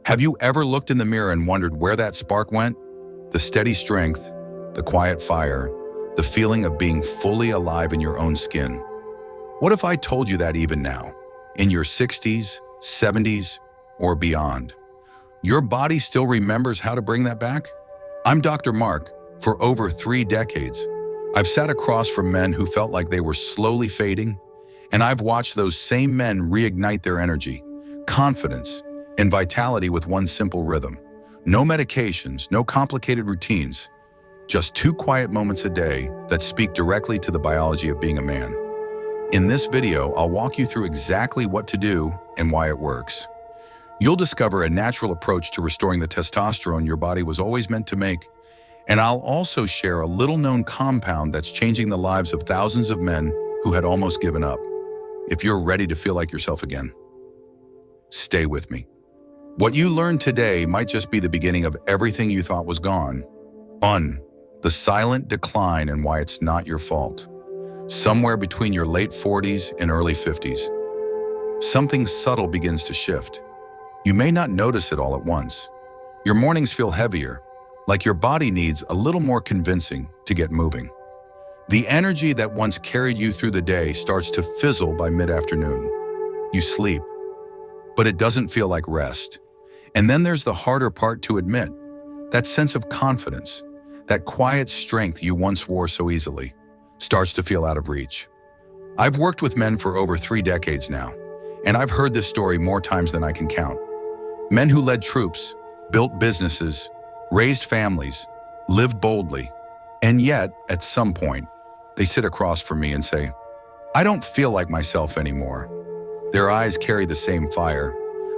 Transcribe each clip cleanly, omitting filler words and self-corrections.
Have you ever looked in the mirror and wondered where that spark went? The steady strength, the quiet fire, the feeling of being fully alive in your own skin. What if I told you that even now, in your 60s, 70s, or beyond, your body still remembers how to bring that back? I'm Dr. Mark. For over 3 decades, I've sat across from men who felt like they were slowly fading, and I've watched those same men reignite their energy, confidence, and vitality with one simple rhythm. No medications, no complicated routines, just 2 quiet moments a day that speak directly to the biology of being a man. In this video, I'll walk you through exactly what to do and why it works. You'll discover a natural approach to restoring the testosterone your body was always meant to make, and I'll also share a little-known compound that's changing the lives of thousands of men who had almost given up. If you're ready to feel like yourself again, stay with me. What you learned today might just be the beginning of everything you thought was gone. The silent decline and why it's not your fault. Somewhere between your late 40s and early 50s, something subtle begins to shift. You may not notice it all at once. Your mornings feel heavier, like your body needs a little more convincing to get moving. The energy that once carried you through the day starts to fizzle by mid-afternoon. You sleep, but it doesn't feel like rest. And then there's the harder part to admit, that sense of confidence, that quiet strength you once wore so easily, starts to feel out of reach. I've worked with men for over 3 decades now, and I've heard this story more times than I can count. Men who led troops, built businesses, raised families, lived boldly, and yet, at some point, they sit across from me and say, "I don't feel like myself anymore." Their eyes carry the same fire,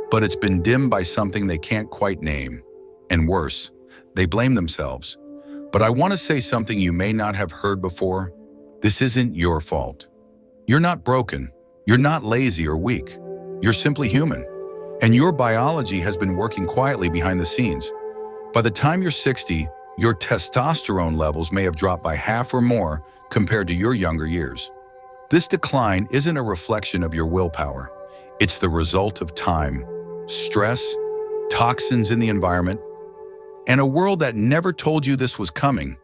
but it's been dimmed by something they can't quite name. And worse, they blame themselves. But I want to say something you may not have heard before. This isn't your fault. You're not broken. You're not lazy or weak. You're simply human. And your biology has been working quietly behind the scenes. By the time you're 60, your testosterone levels may have dropped by half or more compared to your younger years. This decline isn't a reflection of your willpower. It's the result of time, stress, toxins in the environment, and a world that never told you this was coming.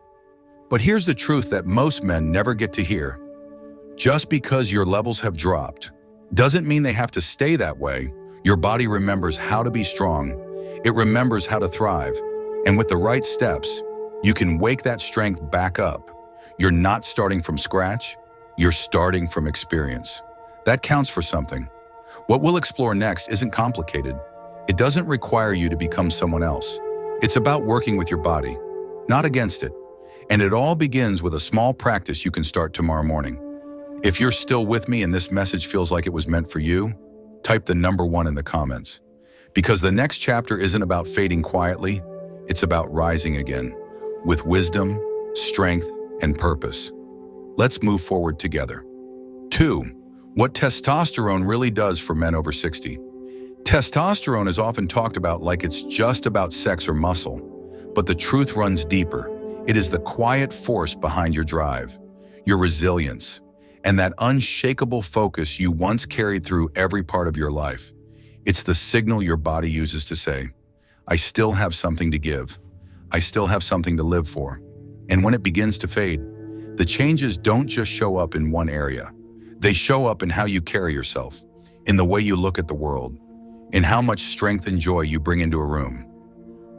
But here's the truth that most men never get to hear. Just because your levels have dropped doesn't mean they have to stay that way. Your body remembers how to be strong. It remembers how to thrive. And with the right steps, you can wake that strength back up. You're not starting from scratch. You're starting from experience. That counts for something. What we'll explore next isn't complicated. It doesn't require you to become someone else. It's about working with your body, not against it. And it all begins with a small practice you can start tomorrow morning. If you're still with me and this message feels like it was meant for you, type the number 1 in the comments. Because the next chapter isn't about fading quietly, it's about rising again, with wisdom, strength, and purpose. Let's move forward together. 2. What testosterone really does for men over 60. Testosterone is often talked about like it's just about sex or muscle, but the truth runs deeper. It is the quiet force behind your drive, your resilience, and that unshakable focus you once carried through every part of your life. It's the signal your body uses to say, "I still have something to give. I still have something to live for." And when it begins to fade, the changes don't just show up in one area. They show up in how you carry yourself, in the way you look at the world, in how much strength and joy you bring into a room.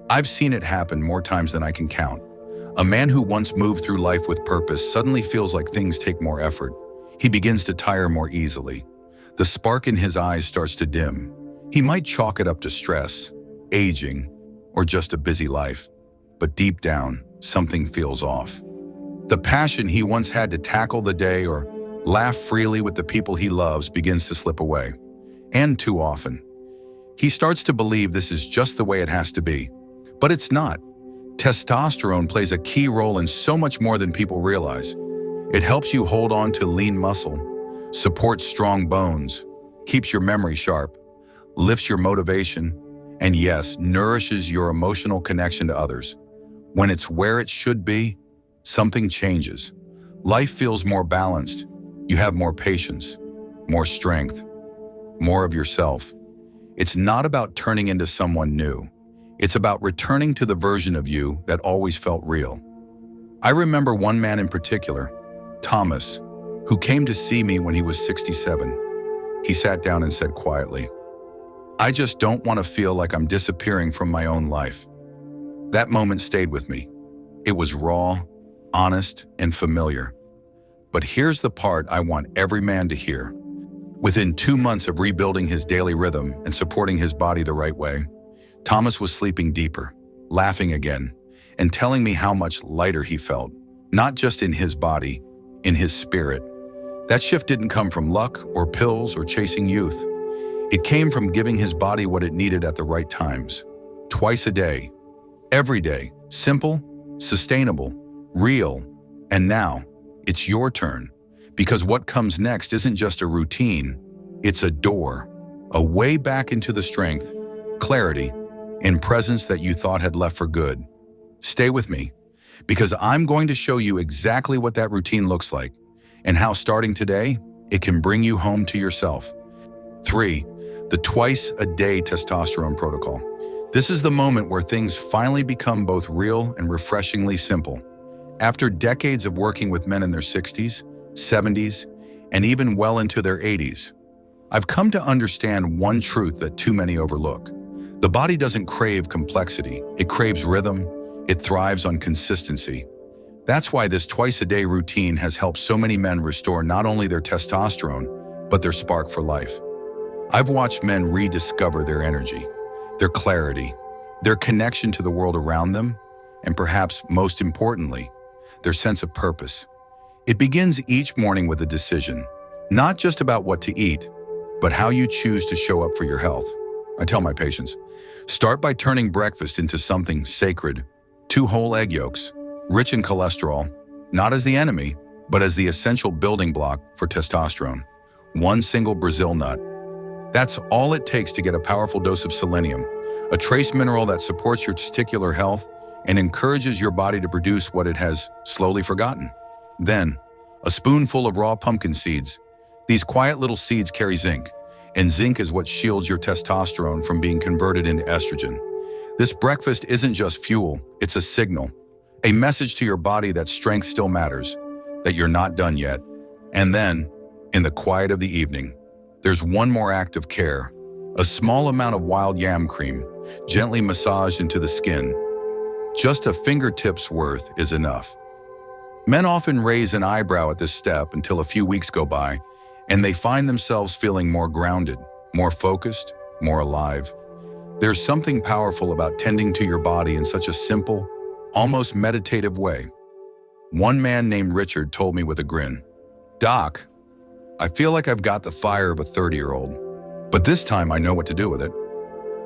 I've seen it happen more times than I can count. A man who once moved through life with purpose suddenly feels like things take more effort. He begins to tire more easily. The spark in his eyes starts to dim. He might chalk it up to stress, aging, or just a busy life. But deep down, something feels off. The passion he once had to tackle the day or laugh freely with the people he loves begins to slip away. And too often, he starts to believe this is just the way it has to be. But it's not. Testosterone plays a key role in so much more than people realize. It helps you hold on to lean muscle, supports strong bones, keeps your memory sharp, lifts your motivation, and yes, nourishes your emotional connection to others. When it's where it should be, something changes. Life feels more balanced. You have more patience, more strength, more of yourself. It's not about turning into someone new. It's about returning to the version of you that always felt real. I remember one man in particular, Thomas, who came to see me when he was 67. He sat down and said quietly, "I just don't want to feel like I'm disappearing from my own life." That moment stayed with me. It was raw, honest, and familiar. But here's the part I want every man to hear. Within 2 months of rebuilding his daily rhythm and supporting his body the right way, Thomas was sleeping deeper, laughing again, and telling me how much lighter he felt, not just in his body, in his spirit. That shift didn't come from luck or pills or chasing youth. It came from giving his body what it needed at the right times. Twice a day, every day, simple, sustainable, real, and now it's your turn. Because what comes next isn't just a routine, it's a door, a way back into the strength, clarity, and presence that you thought had left for good. Stay with me, because I'm going to show you exactly what that routine looks like and how starting today, it can bring you home to yourself. 3. The twice-a-day testosterone protocol. This is the moment where things finally become both real and refreshingly simple. After decades of working with men in their 60s, 70s, and even well into their 80s, I've come to understand one truth that too many overlook. The body doesn't crave complexity, it craves rhythm, it thrives on consistency. That's why this twice-a-day routine has helped so many men restore not only their testosterone, but their spark for life. I've watched men rediscover their energy, their clarity, their connection to the world around them, and perhaps most importantly, their sense of purpose. It begins each morning with a decision, not just about what to eat, but how you choose to show up for your health. I tell my patients, start by turning breakfast into something sacred. 2 whole egg yolks, rich in cholesterol, not as the enemy, but as the essential building block for testosterone. 1 single Brazil nut. That's all it takes to get a powerful dose of selenium, a trace mineral that supports your testicular health and encourages your body to produce what it has slowly forgotten. Then, a spoonful of raw pumpkin seeds. These quiet little seeds carry zinc, and zinc is what shields your testosterone from being converted into estrogen. This breakfast isn't just fuel, it's a signal, a message to your body that strength still matters, that you're not done yet. And then, in the quiet of the evening, there's one more act of care, a small amount of wild yam cream, gently massaged into the skin. Just a fingertip's worth is enough. Men often raise an eyebrow at this step until a few weeks go by, and they find themselves feeling more grounded, more focused, more alive. There's something powerful about tending to your body in such a simple, almost meditative way. One man named Richard told me with a grin, "Doc, I feel like I've got the fire of a 30-year-old, but this time I know what to do with it."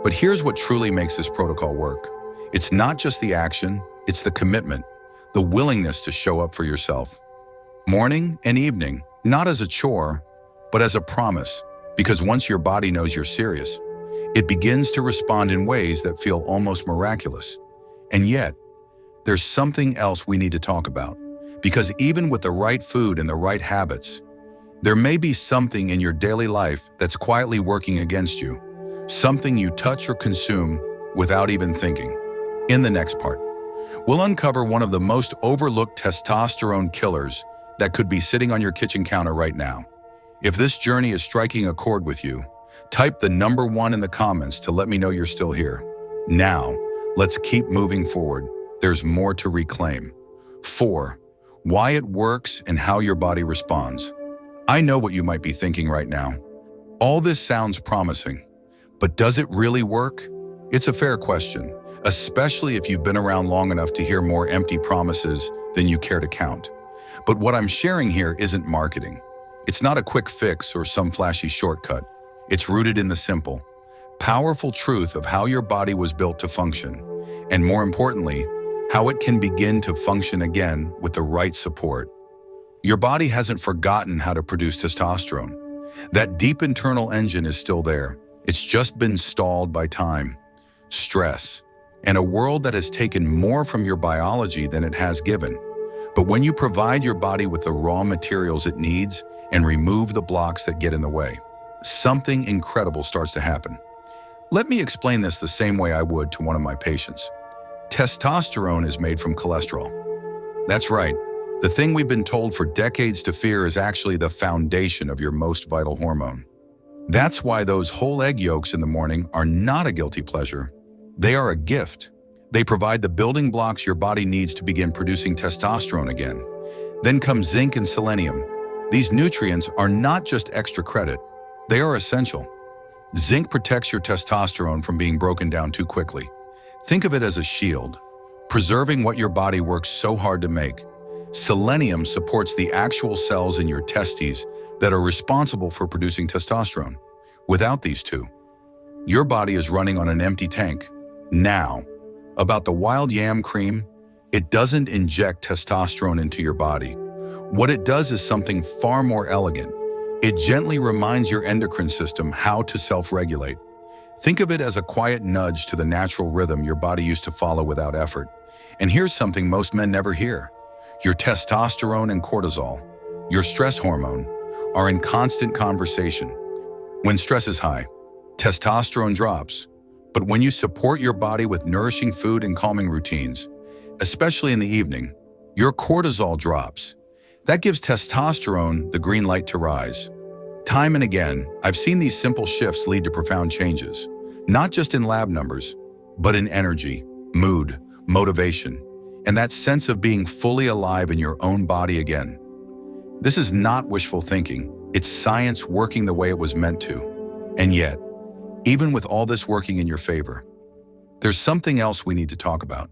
But here's what truly makes this protocol work. It's not just the action, it's the commitment, the willingness to show up for yourself. Morning and evening, not as a chore, but as a promise, because once your body knows you're serious, it begins to respond in ways that feel almost miraculous. And yet, there's something else we need to talk about, because even with the right food and the right habits, there may be something in your daily life that's quietly working against you, something you touch or consume without even thinking. In the next part, we'll uncover one of the most overlooked testosterone killers that could be sitting on your kitchen counter right now. If this journey is striking a chord with you, type the number 1 in the comments to let me know you're still here. Now, let's keep moving forward. There's more to reclaim. 4. Why it works and how your body responds. I know what you might be thinking right now. All this sounds promising, but does it really work? It's a fair question, especially if you've been around long enough to hear more empty promises than you care to count. But what I'm sharing here isn't marketing. It's not a quick fix or some flashy shortcut. It's rooted in the simple, powerful truth of how your body was built to function, and more importantly, how it can begin to function again with the right support. Your body hasn't forgotten how to produce testosterone. That deep internal engine is still there. It's just been stalled by time, stress, and a world that has taken more from your biology than it has given. But when you provide your body with the raw materials it needs and remove the blocks that get in the way, something incredible starts to happen. Let me explain this the same way I would to one of my patients. Testosterone is made from cholesterol. That's right. The thing we've been told for decades to fear is actually the foundation of your most vital hormone. That's why those whole egg yolks in the morning are not a guilty pleasure. They are a gift. They provide the building blocks your body needs to begin producing testosterone again. Then come zinc and selenium. These nutrients are not just extra credit. They are essential. Zinc protects your testosterone from being broken down too quickly. Think of it as a shield, preserving what your body works so hard to make. Selenium supports the actual cells in your testes that are responsible for producing testosterone. Without these two, your body is running on an empty tank. Now, about the wild yam cream, it doesn't inject testosterone into your body. What it does is something far more elegant. It gently reminds your endocrine system how to self-regulate. Think of it as a quiet nudge to the natural rhythm your body used to follow without effort. And here's something most men never hear. Your testosterone and cortisol, your stress hormone, are in constant conversation. When stress is high, testosterone drops. But when you support your body with nourishing food and calming routines, especially in the evening, your cortisol drops. That gives testosterone the green light to rise. Time and again, I've seen these simple shifts lead to profound changes, not just in lab numbers, but in energy, mood, motivation, and that sense of being fully alive in your own body again. This is not wishful thinking. It's science working the way it was meant to. And yet, even with all this working in your favor, there's something else we need to talk about.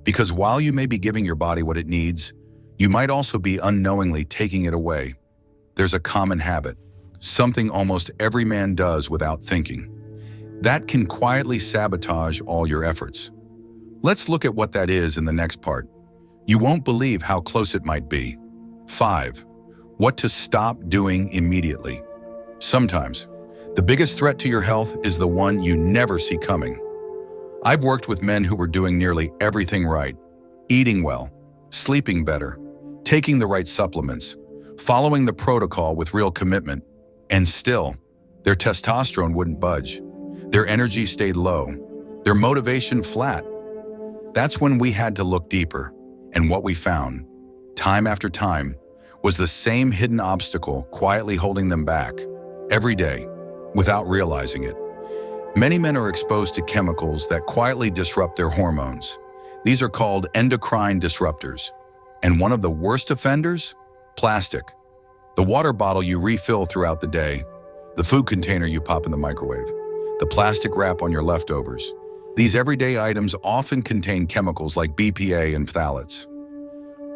Because while you may be giving your body what it needs, you might also be unknowingly taking it away. There's a common habit, something almost every man does without thinking. That can quietly sabotage all your efforts. Let's look at what that is in the next part. You won't believe how close it might be. 5. What to stop doing immediately. Sometimes, the biggest threat to your health is the one you never see coming. I've worked with men who were doing nearly everything right. Eating well, sleeping better, taking the right supplements, following the protocol with real commitment, and still, their testosterone wouldn't budge. Their energy stayed low, their motivation flat. That's when we had to look deeper, and what we found, time after time, was the same hidden obstacle quietly holding them back, every day, without realizing it. Many men are exposed to chemicals that quietly disrupt their hormones. These are called endocrine disruptors. And one of the worst offenders? Plastic. The water bottle you refill throughout the day, the food container you pop in the microwave, the plastic wrap on your leftovers. These everyday items often contain chemicals like BPA and phthalates.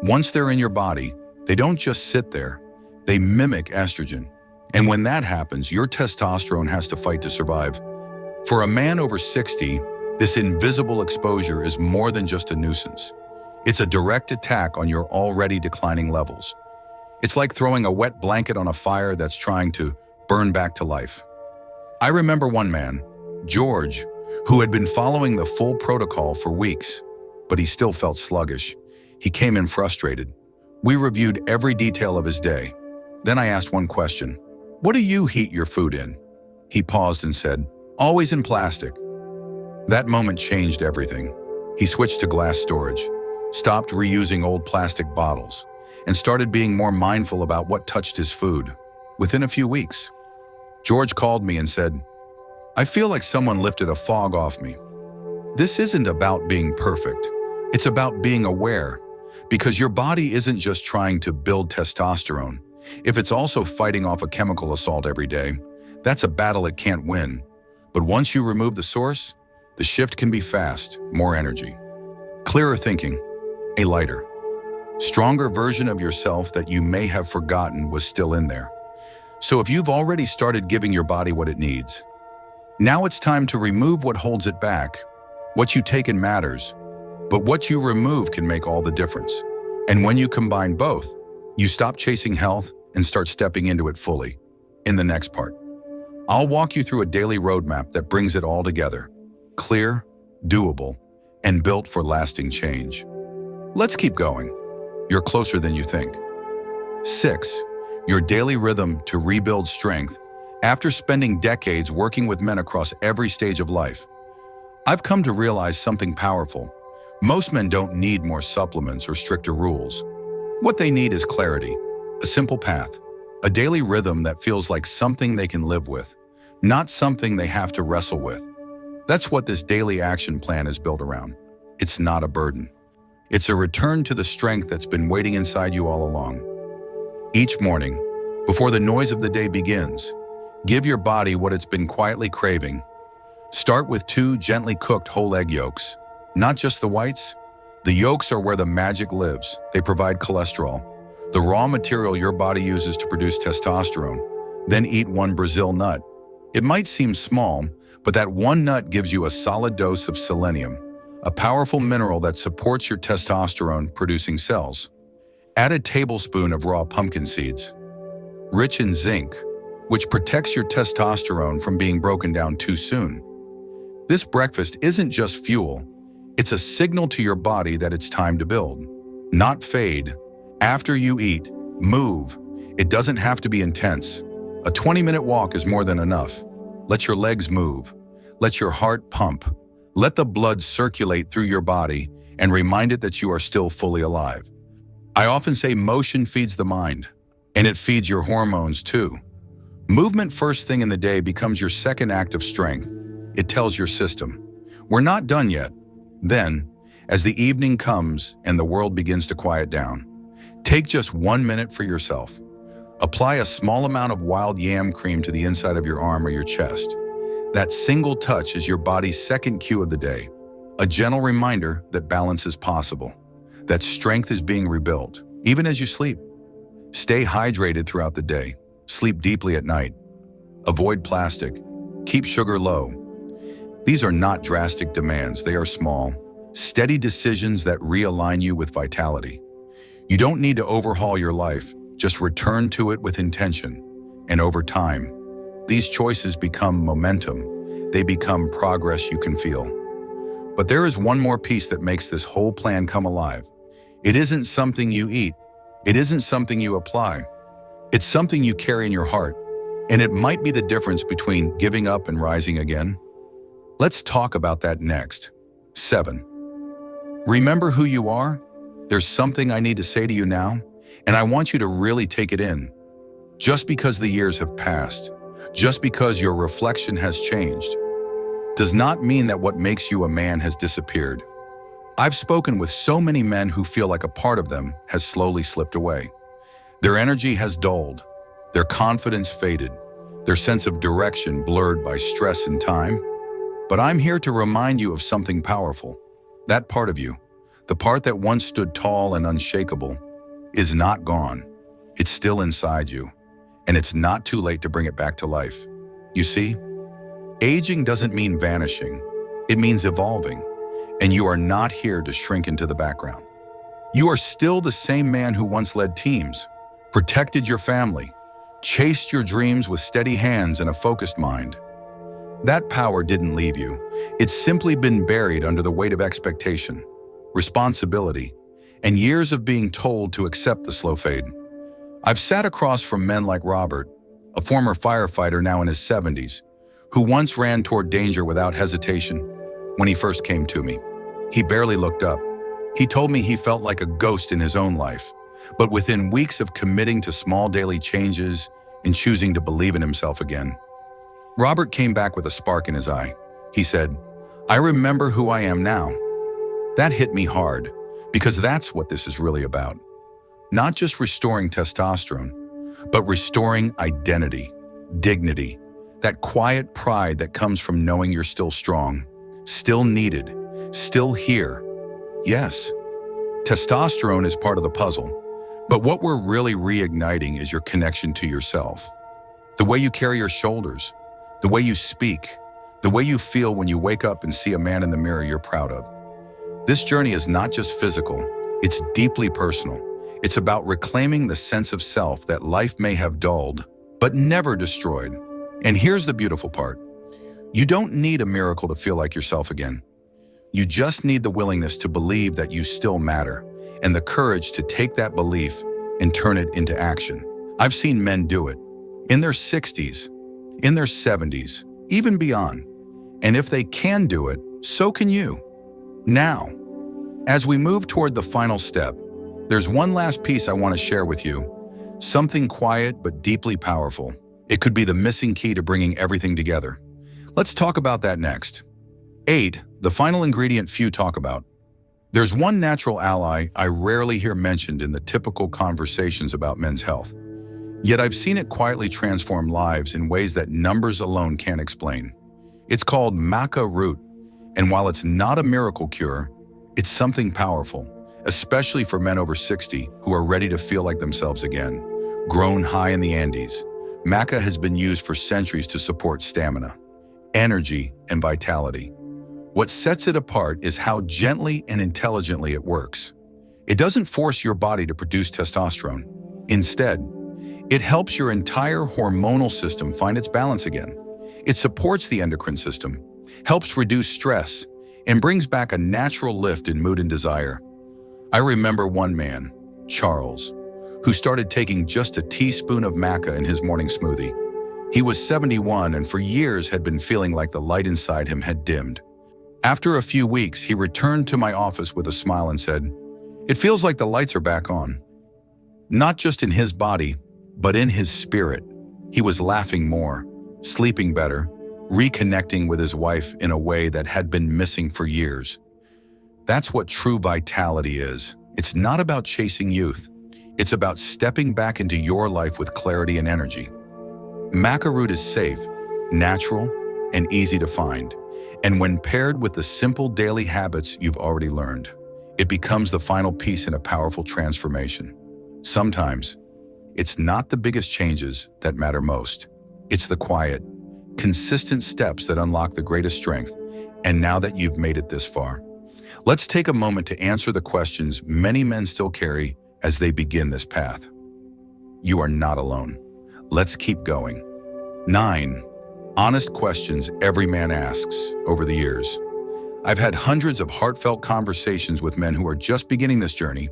Once they're in your body, they don't just sit there, they mimic estrogen. And when that happens, your testosterone has to fight to survive. For a man over 60, this invisible exposure is more than just a nuisance. It's a direct attack on your already declining levels. It's like throwing a wet blanket on a fire that's trying to burn back to life. I remember one man, George, who had been following the full protocol for weeks, but he still felt sluggish. He came in frustrated. We reviewed every detail of his day. Then I asked one question. What do you heat your food in? He paused and said, always in plastic. That moment changed everything. He switched to glass storage, stopped reusing old plastic bottles, and started being more mindful about what touched his food. Within a few weeks, George called me and said, I feel like someone lifted a fog off me. This isn't about being perfect. It's about being aware, because your body isn't just trying to build testosterone. If it's also fighting off a chemical assault every day, that's a battle it can't win. But once you remove the source, the shift can be fast, more energy, clearer thinking, a lighter, stronger version of yourself that you may have forgotten was still in there. So if you've already started giving your body what it needs, now it's time to remove what holds it back. What you take in matters, but what you remove can make all the difference. And when you combine both, you stop chasing health and start stepping into it fully. In the next part, I'll walk you through a daily roadmap that brings it all together. Clear, doable, and built for lasting change. Let's keep going. You're closer than you think. 6. Your daily rhythm to rebuild strength After spending decades working with men across every stage of life, I've come to realize something powerful. Most men don't need more supplements or stricter rules. What they need is clarity, a simple path, a daily rhythm that feels like something they can live with, not something they have to wrestle with. That's what this daily action plan is built around. It's not a burden. It's a return to the strength that's been waiting inside you all along. Each morning, before the noise of the day begins, give your body what it's been quietly craving. Start with 2 gently cooked whole egg yolks. Not just the whites. The yolks are where the magic lives. They provide cholesterol, the raw material your body uses to produce testosterone. Then eat 1 Brazil nut. It might seem small, but that 1 nut gives you a solid dose of selenium, a powerful mineral that supports your testosterone-producing cells. Add a tablespoon of raw pumpkin seeds, rich in zinc, which protects your testosterone from being broken down too soon. This breakfast isn't just fuel, it's a signal to your body that it's time to build, not fade. After you eat, move. It doesn't have to be intense. A 20-minute walk is more than enough. Let your legs move. Let your heart pump. Let the blood circulate through your body and remind it that you are still fully alive. I often say motion feeds the mind, and it feeds your hormones too. Movement first thing in the day becomes your second act of strength. It tells your system, we're not done yet. Then, as the evening comes and the world begins to quiet down, take just 1 minute for yourself. Apply a small amount of wild yam cream to the inside of your arm or your chest. That single touch is your body's second cue of the day, a gentle reminder that balance is possible, that strength is being rebuilt, even as you sleep. Stay hydrated throughout the day. Sleep deeply at night. Avoid plastic. Keep sugar low. These are not drastic demands. They are small, steady decisions that realign you with vitality. You don't need to overhaul your life. Just return to it with intention. And over time, these choices become momentum. They become progress you can feel. But there is one more piece that makes this whole plan come alive. It isn't something you eat. It isn't something you apply. It's something you carry in your heart. And it might be the difference between giving up and rising again. Let's talk about that next. 7. Remember who you are? There's something I need to say to you now, and I want you to really take it in. Just because the years have passed, just because your reflection has changed, does not mean that what makes you a man has disappeared. I've spoken with so many men who feel like a part of them has slowly slipped away. Their energy has dulled, their confidence faded, their sense of direction blurred by stress and time. But I'm here to remind you of something powerful. That part of you, the part that once stood tall and unshakable, is not gone. It's still inside you, and it's not too late to bring it back to life. You see, aging doesn't mean vanishing. It means evolving, and you are not here to shrink into the background. You are still the same man who once led teams, protected your family, chased your dreams with steady hands and a focused mind. That power didn't leave you. It's simply been buried under the weight of expectation, responsibility, and years of being told to accept the slow fade. I've sat across from men like Robert, a former firefighter now in his 70s, who once ran toward danger without hesitation. When he first came to me, he barely looked up. He told me he felt like a ghost in his own life, but within weeks of committing to small daily changes and choosing to believe in himself again, Robert came back with a spark in his eye. He said, "I remember who I am now." That hit me hard, because that's what this is really about. Not just restoring testosterone, but restoring identity, dignity, that quiet pride that comes from knowing you're still strong, still needed, still here. Yes, testosterone is part of the puzzle, but what we're really reigniting is your connection to yourself. The way you carry your shoulders, the way you speak, the way you feel when you wake up and see a man in the mirror you're proud of. This journey is not just physical, it's deeply personal. It's about reclaiming the sense of self that life may have dulled, but never destroyed. And here's the beautiful part. You don't need a miracle to feel like yourself again. You just need the willingness to believe that you still matter, and the courage to take that belief and turn it into action. I've seen men do it. In their 60s, in their 70s, even beyond. And if they can do it, so can you. Now, as we move toward the final step, there's one last piece I want to share with you. Something quiet but deeply powerful. It could be the missing key to bringing everything together. Let's talk about that next. 8. The final ingredient few talk about. There's one natural ally I rarely hear mentioned in the typical conversations about men's health. Yet I've seen it quietly transform lives in ways that numbers alone can't explain. It's called maca root, and while it's not a miracle cure, it's something powerful, especially for men over 60 who are ready to feel like themselves again. Grown high in the Andes, maca has been used for centuries to support stamina, energy, and vitality. What sets it apart is how gently and intelligently it works. It doesn't force your body to produce testosterone. Instead, it helps your entire hormonal system find its balance again. It supports the endocrine system, helps reduce stress, and brings back a natural lift in mood and desire. I remember one man, Charles, who started taking just a teaspoon of maca in his morning smoothie. He was 71 and for years had been feeling like the light inside him had dimmed. After a few weeks, he returned to my office with a smile and said, "It feels like the lights are back on." Not just in his body, but in his spirit. He was laughing more, sleeping better, reconnecting with his wife in a way that had been missing for years. That's what true vitality is. It's not about chasing youth. It's about stepping back into your life with clarity and energy. Maca root is safe, natural, and easy to find. And when paired with the simple daily habits you've already learned, it becomes the final piece in a powerful transformation. Sometimes, it's not the biggest changes that matter most. It's the quiet, consistent steps that unlock the greatest strength. And now that you've made it this far, let's take a moment to answer the questions many men still carry as they begin this path. You are not alone. Let's keep going. 9. Honest questions every man asks over the years. I've had hundreds of heartfelt conversations with men who are just beginning this journey.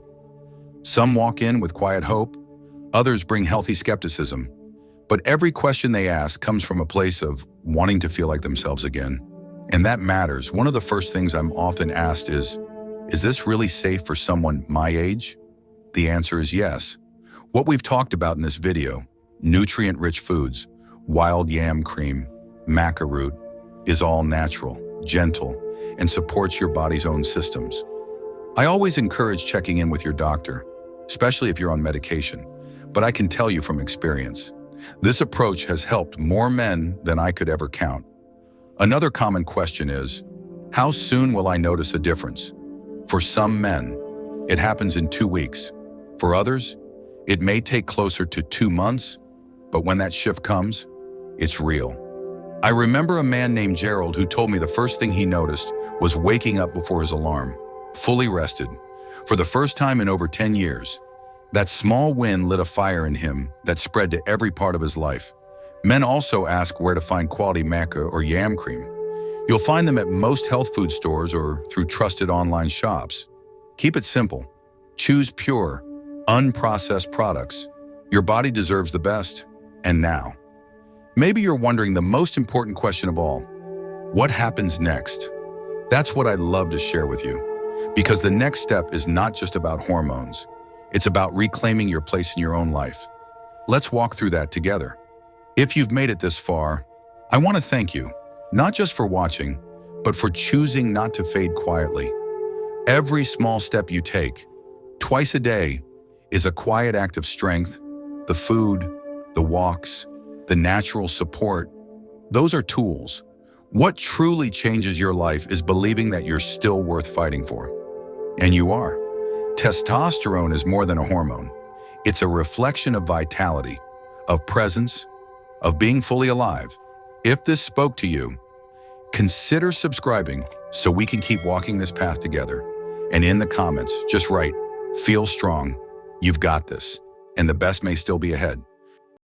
Some walk in with quiet hope, others bring healthy skepticism. But every question they ask comes from a place of wanting to feel like themselves again. And that matters. One of the first things I'm often asked is this really safe for someone my age? The answer is yes. What we've talked about in this video, nutrient-rich foods, wild yam cream, maca root, is all natural, gentle, and supports your body's own systems. I always encourage checking in with your doctor, especially if you're on medication, but I can tell you from experience, this approach has helped more men than I could ever count. Another common question is, how soon will I notice a difference? For some men, it happens in 2 weeks. For others, it may take closer to 2 months, but when that shift comes, it's real. I remember a man named Gerald who told me the first thing he noticed was waking up before his alarm, fully rested, for the first time in over 10 years. That small win lit a fire in him that spread to every part of his life. Men also ask where to find quality maca or yam cream. You'll find them at most health food stores or through trusted online shops. Keep it simple. Choose pure, unprocessed products. Your body deserves the best. And now, maybe you're wondering the most important question of all. What happens next? That's what I'd love to share with you. Because the next step is not just about hormones. It's about reclaiming your place in your own life. Let's walk through that together. If you've made it this far, I want to thank you, not just for watching, but for choosing not to fade quietly. Every small step you take, twice a day, is a quiet act of strength. The food, the walks, the natural support, those are tools. What truly changes your life is believing that you're still worth fighting for. And you are. Testosterone is more than a hormone. It's a reflection of vitality, of presence, of being fully alive. If this spoke to you, consider subscribing so we can keep walking this path together. And in the comments, just write, "Feel strong, you've got this, and the best may still be ahead."